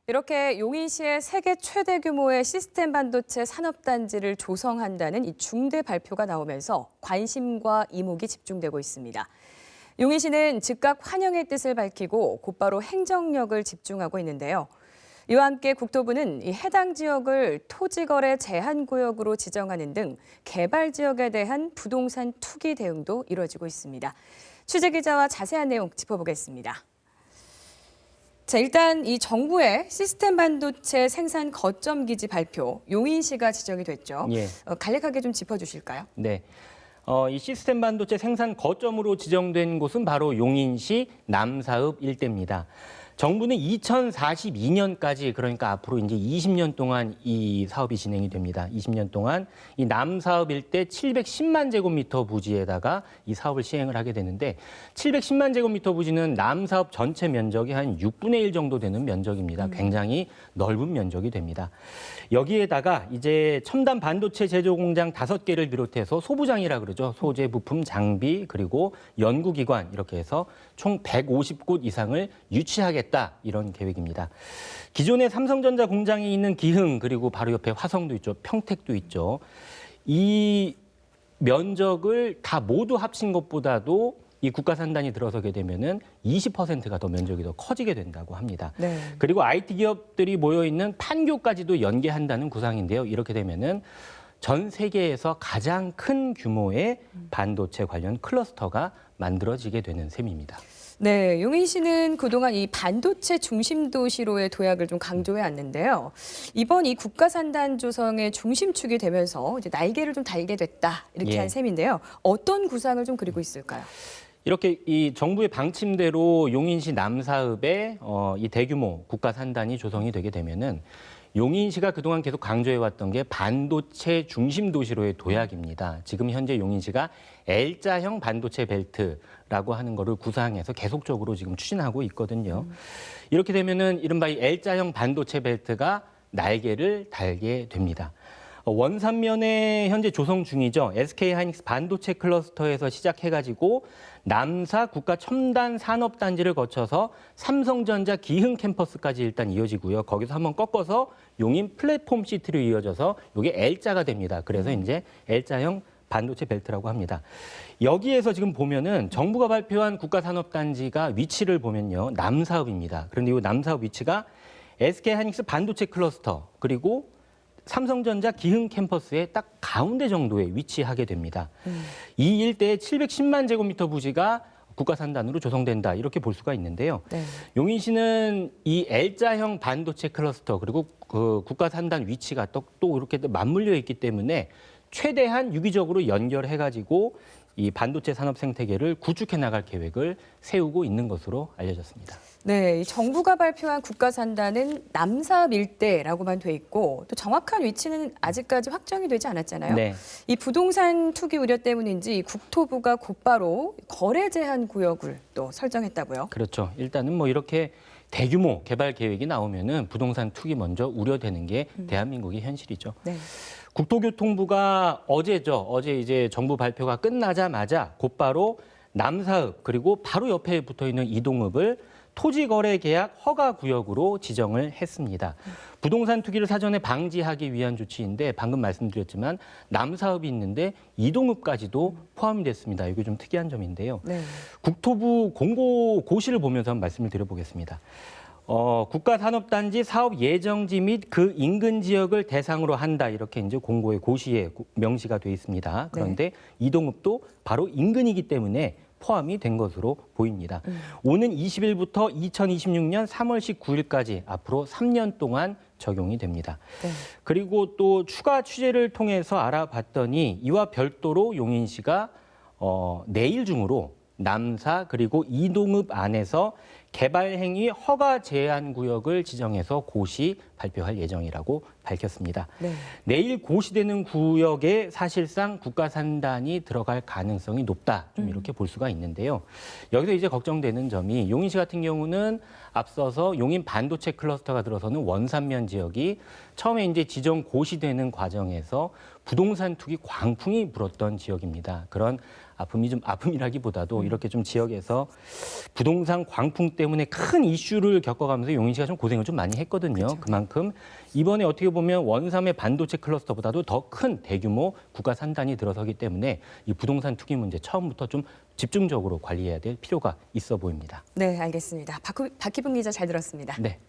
이렇게 용인시의 세계 최대 규모의 시스템 반도체 산업단지를 조성한다는 이 중대 발표가 나오면서 관심과 이목이 집중되고 있습니다. 용인시는 즉각 환영의 뜻을 밝히고 곧바로 행정력을 집중하고 있는데요. 이와 함께 국토부는 이 해당 지역을 토지거래 제한구역으로 지정하는 등 개발 지역에 대한 부동산 투기 대응도 이루어지고 있습니다. 취재기자와 자세한 내용 짚어보겠습니다. 자, 일단 이 정부의 시스템 반도체 생산 거점 기지 발표, 용인시가 지정이 됐죠. 예. 간략하게 좀 짚어주실까요? 네. 이 시스템 반도체 생산 거점으로 지정된 곳은 바로 용인시 남사읍 일대입니다. 정부는 2042년까지 그러니까 앞으로 이제 20년 동안 이 사업이 진행이 됩니다. 20년 동안 이 남사읍 일대 710만 제곱미터 부지에다가 이 사업을 시행을 하게 되는데 710만 제곱미터 부지는 남사읍 전체 면적의 한 6분의 1 정도 되는 면적입니다. 굉장히 넓은 면적이 됩니다. 여기에다가 이제 첨단 반도체 제조 공장 5개를 비롯해서 소부장이라 그러죠. 소재, 부품, 장비 그리고 연구기관 이렇게 해서 총 150곳 이상을 유치하겠다. 이런 계획입니다. 기존에 삼성전자 공장이 있는 기흥 그리고 바로 옆에 화성도 있죠. 평택도 있죠. 이 면적을 다 모두 합친 것보다도 이 국가산단이 들어서게 되면은 20%가 더 면적이 더 커지게 된다고 합니다. 네. 그리고 IT 기업들이 모여 있는 판교까지도 연계한다는 구상인데요. 이렇게 되면은 전 세계에서 가장 큰 규모의 반도체 관련 클러스터가 만들어지게 되는 셈입니다. 네, 용인시는 그동안 이 반도체 중심 도시로의 도약을 좀 강조해 왔는데요. 이번 이 국가산단 조성의 중심축이 되면서 이제 날개를 좀 달게 됐다 이렇게 한 셈인데요. 어떤 구상을 좀 그리고 있을까요? 이렇게 이 정부의 방침대로 용인시 남사읍에 이 대규모 국가산단이 조성이 되게 되면은 용인시가 그동안 계속 강조해왔던 게 반도체 중심 도시로의 도약입니다. 지금 현재 용인시가 L자형 반도체 벨트라고 하는 거를 구상해서 계속적으로 지금 추진하고 있거든요. 이렇게 되면은 이른바 이 L자형 반도체 벨트가 날개를 달게 됩니다. 원산면에 현재 조성 중이죠. SK하이닉스 반도체 클러스터에서 시작해가지고 남사 국가 첨단 산업단지를 거쳐서 삼성전자 기흥 캠퍼스까지 일단 이어지고요. 거기서 한번 꺾어서 용인 플랫폼 시티로 이어져서 이게 L자가 됩니다. 그래서 이제 L자형 반도체 벨트라고 합니다. 여기에서 지금 보면은 정부가 발표한 국가산업단지가 위치를 보면요. 남사읍입니다. 그런데 이 남사읍 위치가 SK하이닉스 반도체 클러스터 그리고 삼성전자 기흥 캠퍼스의 딱 가운데 정도에 위치하게 됩니다. 이 일대에 710만 제곱미터 부지가 국가산단으로 조성된다 이렇게 볼 수가 있는데요. 네. 용인시는 이 L자형 반도체 클러스터 그리고 그 국가산단 위치가 또 이렇게 맞물려 있기 때문에 최대한 유기적으로 연결해가지고 이 반도체 산업 생태계를 구축해 나갈 계획을 세우고 있는 것으로 알려졌습니다. 네, 이 정부가 발표한 국가산단은 남사읍 일대라고만 돼 있고 또 정확한 위치는 아직까지 확정이 되지 않았잖아요. 네. 이 부동산 투기 우려 때문인지 국토부가 곧바로 거래 제한 구역을 또 설정했다고요. 그렇죠. 일단은 뭐 이렇게 대규모 개발 계획이 나오면은 부동산 투기 먼저 우려되는 게 대한민국의 현실이죠. 네. 국토교통부가 어제 이제 정부 발표가 끝나자마자 곧바로 남사읍 그리고 바로 옆에 붙어 있는 이동읍을 토지거래계약 허가구역으로 지정을 했습니다. 부동산 투기를 사전에 방지하기 위한 조치인데 방금 말씀드렸지만 남사읍이 있는데 이동읍까지도 포함이 됐습니다. 이게 좀 특이한 점인데요. 네. 국토부 공고고시를 보면서 한번 말씀을 드려보겠습니다. 국가산업단지 사업 예정지 및 그 인근 지역을 대상으로 한다 이렇게 이제 공고의 고시에 명시가 돼 있습니다. 그런데 이동읍도 바로 인근이기 때문에 포함이 된 것으로 보입니다. 오는 20일부터 2026년 3월 19일까지 앞으로 3년 동안 적용이 됩니다. 네. 그리고 또 추가 취재를 통해서 알아봤더니 이와 별도로 용인시가 내일 중으로 남사 그리고 이동읍 안에서 개발 행위 허가 제한 구역을 지정해서 고시 발표할 예정이라고 밝혔습니다. 네. 내일 고시되는 구역에 사실상 국가산단이 들어갈 가능성이 높다. 좀 이렇게 볼 수가 있는데요. 여기서 이제 걱정되는 점이 용인시 같은 경우는 앞서서 용인 반도체 클러스터가 들어서는 원산면 지역이 처음에 이제 지정 고시되는 과정에서 부동산 투기 광풍이 불었던 지역입니다. 그런 아픔이라기보다도 이렇게 좀 지역에서 부동산 광풍 때문에 큰 이슈를 겪어가면서 용인시가 좀 고생을 좀 많이 했거든요. 그렇죠. 그만큼 이번에 어떻게 보면 원삼의 반도체 클러스터보다도 더 큰 대규모 국가 산단이 들어서기 때문에 이 부동산 투기 문제 처음부터 좀 집중적으로 관리해야 될 필요가 있어 보입니다. 네, 알겠습니다. 박희붕 기자 잘 들었습니다. 네.